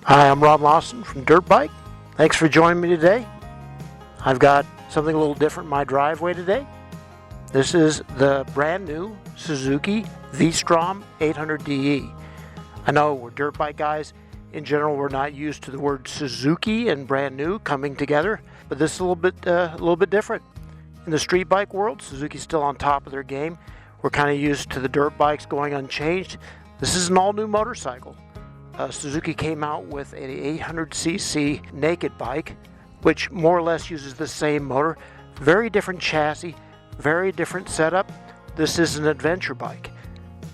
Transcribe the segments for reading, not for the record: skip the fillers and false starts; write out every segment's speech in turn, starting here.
Hi, I'm Ron Lawson from Dirtbike. Thanks for joining me today. I've got something a little different in my driveway today. This is the brand new Suzuki V-Strom 800DE. I know we're dirt bike guys. In general, we're not used to the word Suzuki and brand new coming together, but this is a little bit different. In the street bike world, Suzuki's still on top of their game. We're kind of used to the dirt bikes going unchanged. This is an all-new motorcycle. Suzuki came out with an 800cc naked bike, which more or less uses the same motor. Very different chassis, very different setup. This is an adventure bike.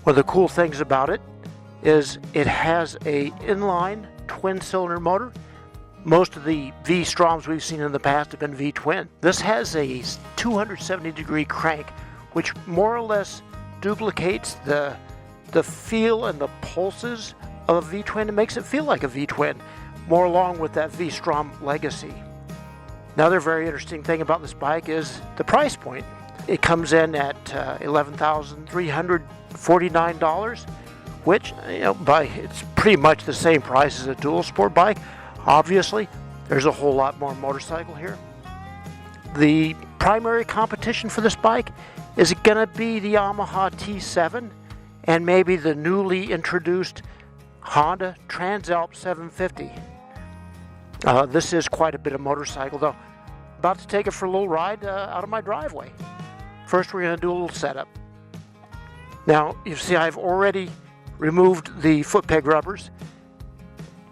One of the cool things about it is it has a inline twin-cylinder motor. Most of the V-Stroms we've seen in the past have been V-twin. This has a 270-degree crank, which more or less duplicates the feel and the pulses of a V-twin. It makes it feel like a V-twin, more along with that V-Strom legacy. Another very interesting thing about this bike is the price point. It comes in at $11,349, which, it's pretty much the same price as a dual sport bike. Obviously, there's a whole lot more motorcycle here. The primary competition for this bike is going to be the Yamaha T7 and maybe the newly introduced Honda Transalp 750. This is quite a bit of motorcycle though. About to take it for a little ride out of my driveway. First we're going to do a little setup. Now you see I've already removed the foot peg rubbers.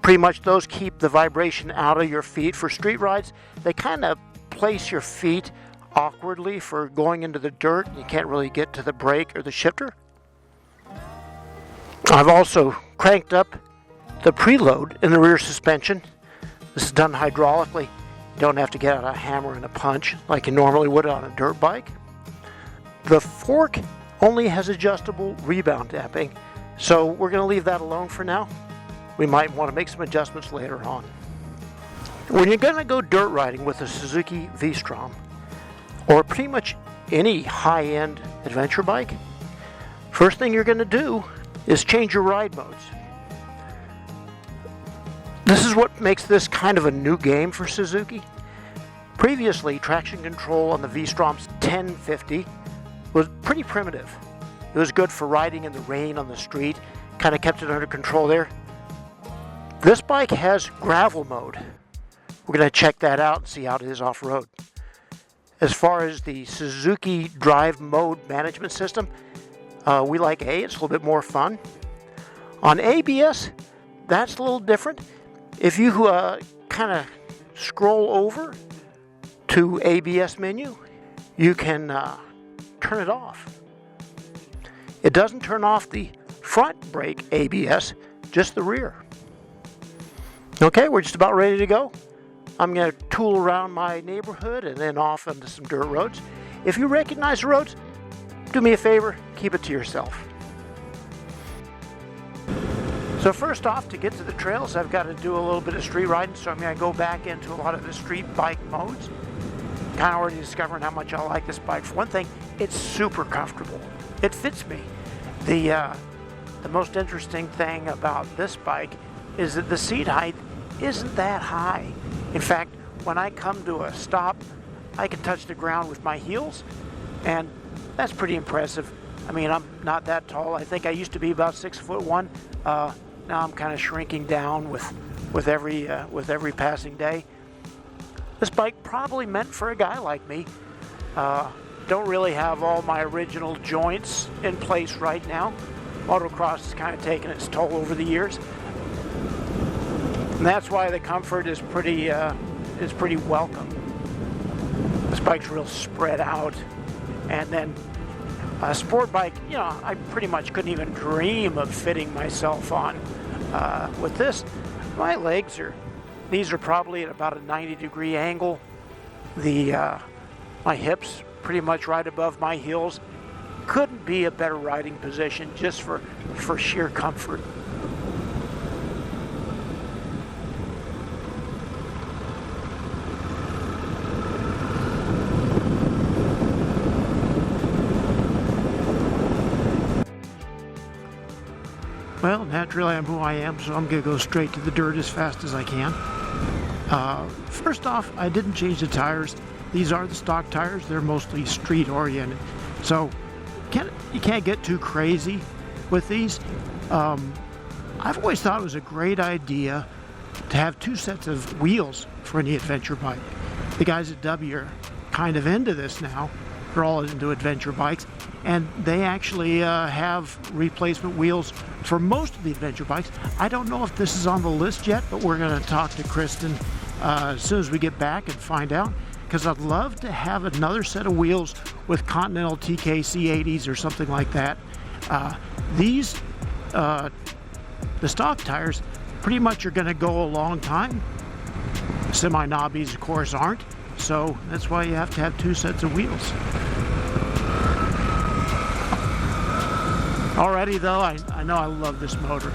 Pretty much those keep the vibration out of your feet. For street rides, they kind of place your feet awkwardly for going into the dirt. You can't really get to the brake or the shifter. I've also cranked up the preload in the rear suspension. This is done hydraulically. You don't have to get out a hammer and a punch like you normally would on a dirt bike. The fork only has adjustable rebound damping, so we're going to leave that alone for now. We might want to make some adjustments later on. When you're going to go dirt riding with a Suzuki V-Strom, or pretty much any high-end adventure bike, first thing you're going to do is change your ride modes. This is what makes this kind of a new game for Suzuki. Previously, traction control on the V-Strom's 1050 was pretty primitive. It was good for riding in the rain on the street, kind of kept it under control there. This bike has gravel mode. We're going to check that out and see how it is off-road. As far as the Suzuki drive mode management system, we like A, it's a little bit more fun. On ABS, that's a little different. If you kind of scroll over to ABS menu, you can turn it off. It doesn't turn off the front brake ABS, just the rear. Okay, we're just about ready to go. I'm going to tool around my neighborhood and then off onto some dirt roads. If you recognize the roads, do me a favor, keep it to yourself. So first off, to get to the trails, I've got to do a little bit of street riding, so I'm going to go back into a lot of the street bike modes. Kind of already discovering how much I like this bike. For one thing, it's super comfortable. It fits me. The most interesting thing about this bike is that the seat height isn't that high. In fact, when I come to a stop, I can touch the ground with my heels, and that's pretty impressive. I mean, I'm not that tall. I think I used to be about 6'1". Now I'm kind of shrinking down with every passing day. This bike probably meant for a guy like me. Don't really have all my original joints in place right now. Motocross has kind of taken its toll over the years, and that's why the comfort is pretty welcome. This bike's real spread out, and then a sport bike, I pretty much couldn't even dream of fitting myself on. With this, my legs these are probably at about a 90-degree angle. My hips pretty much right above my heels. Couldn't be a better riding position just for sheer comfort. Well, naturally I'm who I am, so I'm going to go straight to the dirt as fast as I can. First off, I didn't change the tires. These are the stock tires. They're mostly street oriented. So you can't get too crazy with these. I've always thought it was a great idea to have two sets of wheels for any adventure bike. The guys at W are kind of into this now. They're all into adventure bikes, and they actually have replacement wheels for most of the adventure bikes. I don't know if this is on the list yet, but we're going to talk to Kristen as soon as we get back and find out, because I'd love to have another set of wheels with Continental TKC 80s or something like that. The stock tires pretty much are going to go a long time. Semi-knobbies, of course, aren't. So that's why you have to have two sets of wheels. Already though, I know I love this motor.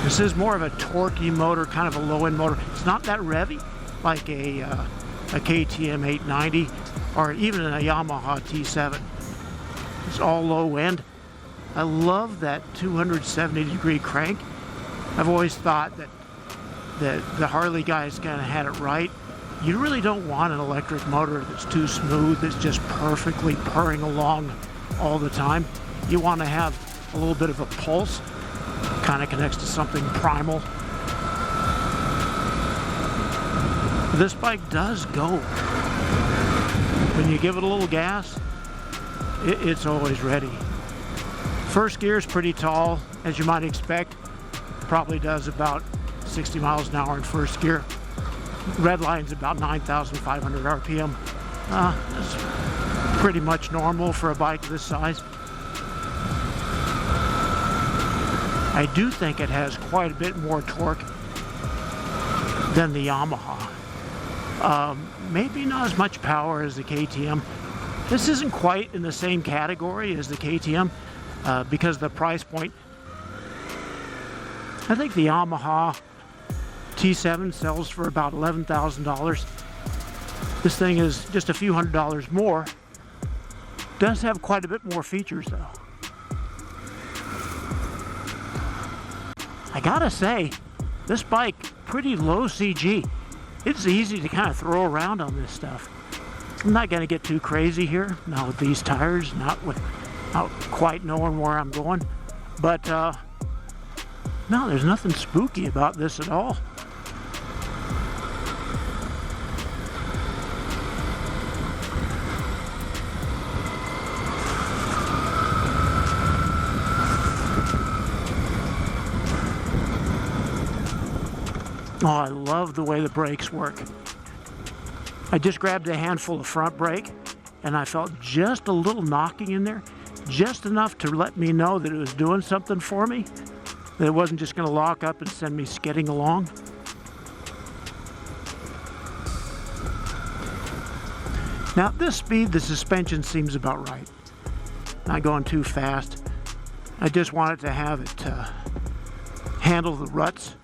This is more of a torquey motor, kind of a low-end motor. It's not that revvy like a KTM 890 or even a Yamaha T7. It's all low-end. I love that 270-degree crank. I've always thought that the Harley guys kind of had it right. You really don't want an electric motor that's too smooth, that's just perfectly purring along all the time. You want to have a little bit of a pulse, kind of connects to something primal. This bike does go. When you give it a little gas, it's always ready. First gear is pretty tall, as you might expect. Probably does about 60 miles an hour in first gear. Red line's about 9,500 RPM. That's pretty much normal for a bike this size. I do think it has quite a bit more torque than the Yamaha. Maybe not as much power as the KTM. This isn't quite in the same category as the KTM because of the price point. I think the Yamaha T7 sells for about $11,000. This thing is just a few $100s more. Does have quite a bit more features though. I gotta say, this bike, pretty low CG. It's easy to kind of throw around on this stuff. I'm not gonna get too crazy here, not with these tires, not quite knowing where I'm going. But no, there's nothing spooky about this at all. Oh, I love the way the brakes work. I just grabbed a handful of front brake and I felt just a little knocking in there, just enough to let me know that it was doing something for me, that it wasn't just going to lock up and send me skidding along. Now at this speed, the suspension seems about right. Not going too fast. I just wanted to have it handle the ruts,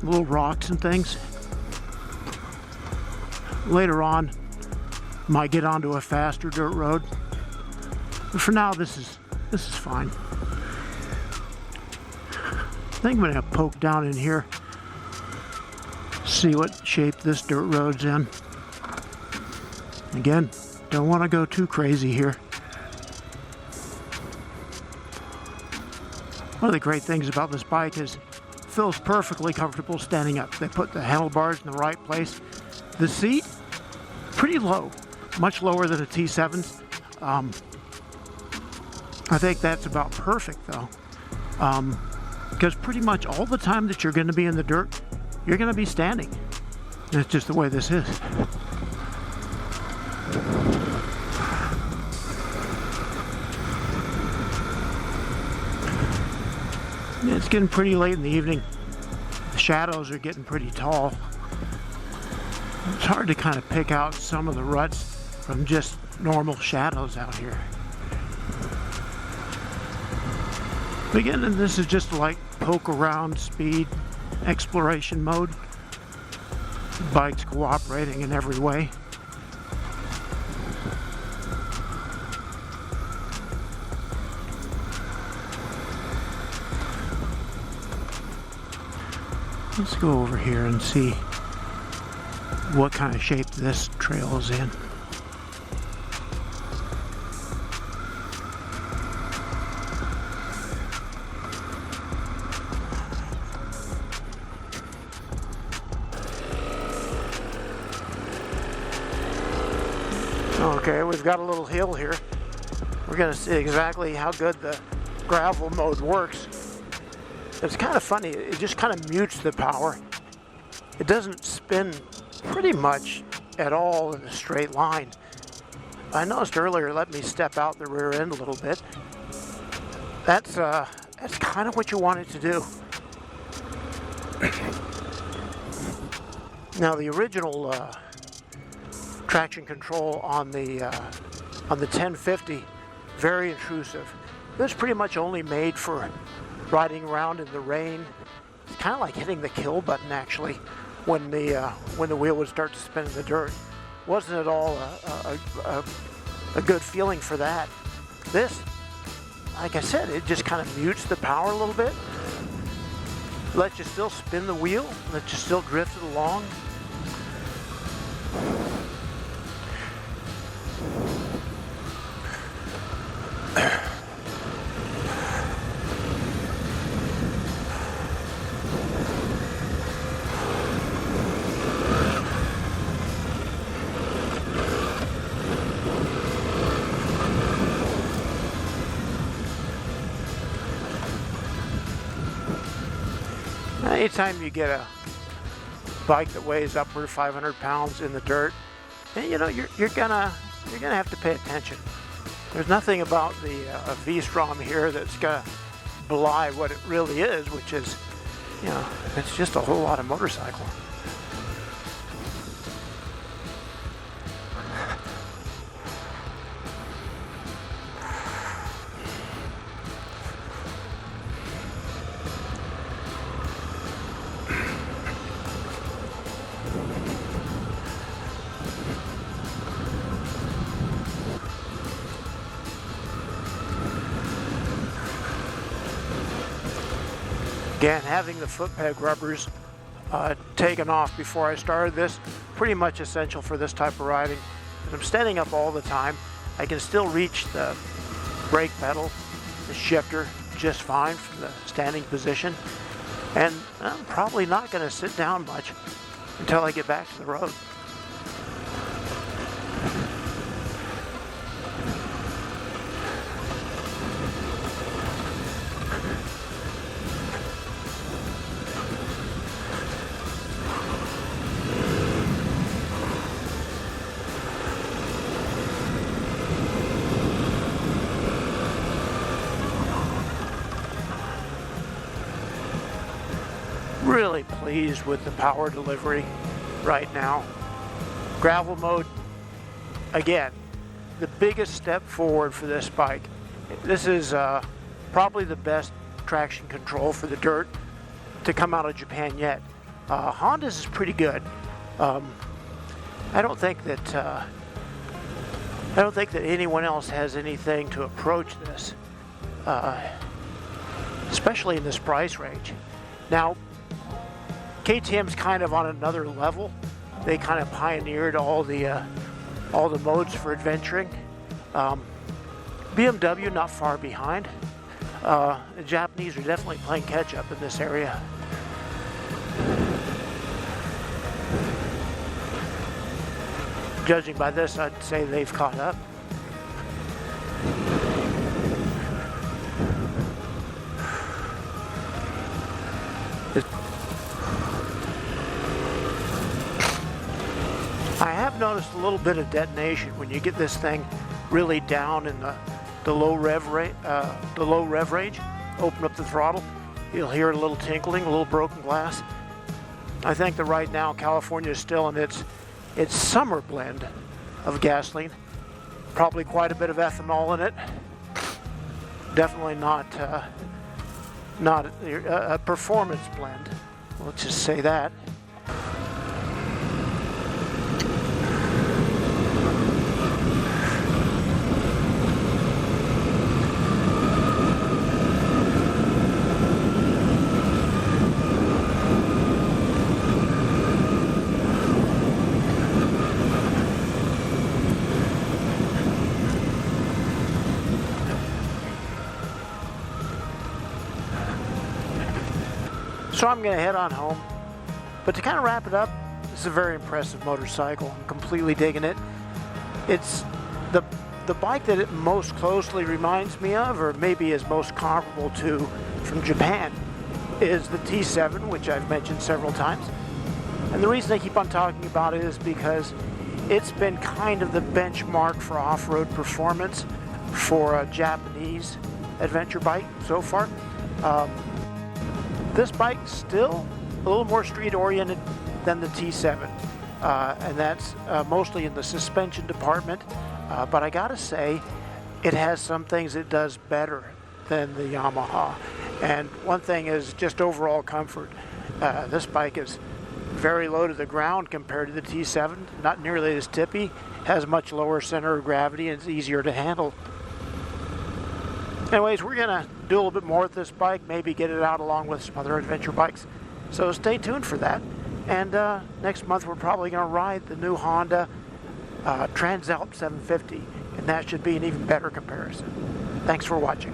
little rocks and things. Later on, might get onto a faster dirt road. But for now, this is fine. I think I'm gonna poke down in here, see what shape this dirt road's in. Again, don't want to go too crazy here. One of the great things about this bike is it feels perfectly comfortable standing up. They put the handlebars in the right place. The seat, pretty low, much lower than a T7's. I think that's about perfect though, because pretty much all the time that you're going to be in the dirt, you're going to be standing. And it's just the way this is. It's getting pretty late in the evening. The shadows are getting pretty tall. It's hard to kind of pick out some of the ruts from just normal shadows out here. But again, this is just like poke around speed exploration mode. The bike's cooperating in every way. Let's go over here and see what kind of shape this trail is in. Okay, we've got a little hill here. We're going to see exactly how good the gravel mode works. It's kind of funny, it just kind of mutes the power. It doesn't spin pretty much at all in a straight line. I noticed earlier, let me step out the rear end a little bit. That's kind of what you want it to do. Now the original traction control on the 1050, very intrusive. It was pretty much only made for riding around in the rain. It's kind of like hitting the kill button actually when the wheel would start to spin in the dirt. Wasn't at all a good feeling for that. This, like I said, it just kind of mutes the power a little bit. Lets you still spin the wheel, lets you still drift it along. Anytime you get a bike that weighs upward of 500 pounds in the dirt, you know you're gonna have to pay attention. There's nothing about the V-Strom here that's gonna belie what it really is, which is, you know, it's just a whole lot of motorcycle. Again, having the foot peg rubbers taken off before I started this, pretty much essential for this type of riding. I'm standing up all the time. I can still reach the brake pedal, the shifter, just fine from the standing position. And I'm probably not going to sit down much until I get back to the road. Really pleased with the power delivery right now. Gravel mode, again, the biggest step forward for this bike. This is probably the best traction control for the dirt to come out of Japan yet. Honda's is pretty good. I don't think that anyone else has anything to approach this, especially in this price range. Now, KTM's kind of on another level. They kind of pioneered all the modes for adventuring. BMW not far behind. The Japanese are definitely playing catch up in this area. Judging by this, I'd say they've caught up. I have noticed a little bit of detonation when you get this thing really down in the low rev range. Open up the throttle, you'll hear a little tinkling, a little broken glass. I think that right now California is still in its summer blend of gasoline. Probably quite a bit of ethanol in it. Definitely not a performance blend. Let's just say that. So I'm going to head on home. But to kind of wrap it up, this is a very impressive motorcycle. I'm completely digging it. It's the bike that it most closely reminds me of, or maybe is most comparable to from Japan, is the T7, which I've mentioned several times. And the reason I keep on talking about it is because it's been kind of the benchmark for off-road performance for a Japanese adventure bike so far. This bike's still a little more street-oriented than the T7, and that's mostly in the suspension department. But I gotta say, it has some things it does better than the Yamaha. And one thing is just overall comfort. This bike is very low to the ground compared to the T7, not nearly as tippy, has much lower center of gravity, and it's easier to handle. Anyways, we're gonna do a little bit more with this bike, maybe get it out along with some other adventure bikes. So stay tuned for that. And next month we're probably gonna ride the new Honda Transalp 750, and that should be an even better comparison. Thanks for watching.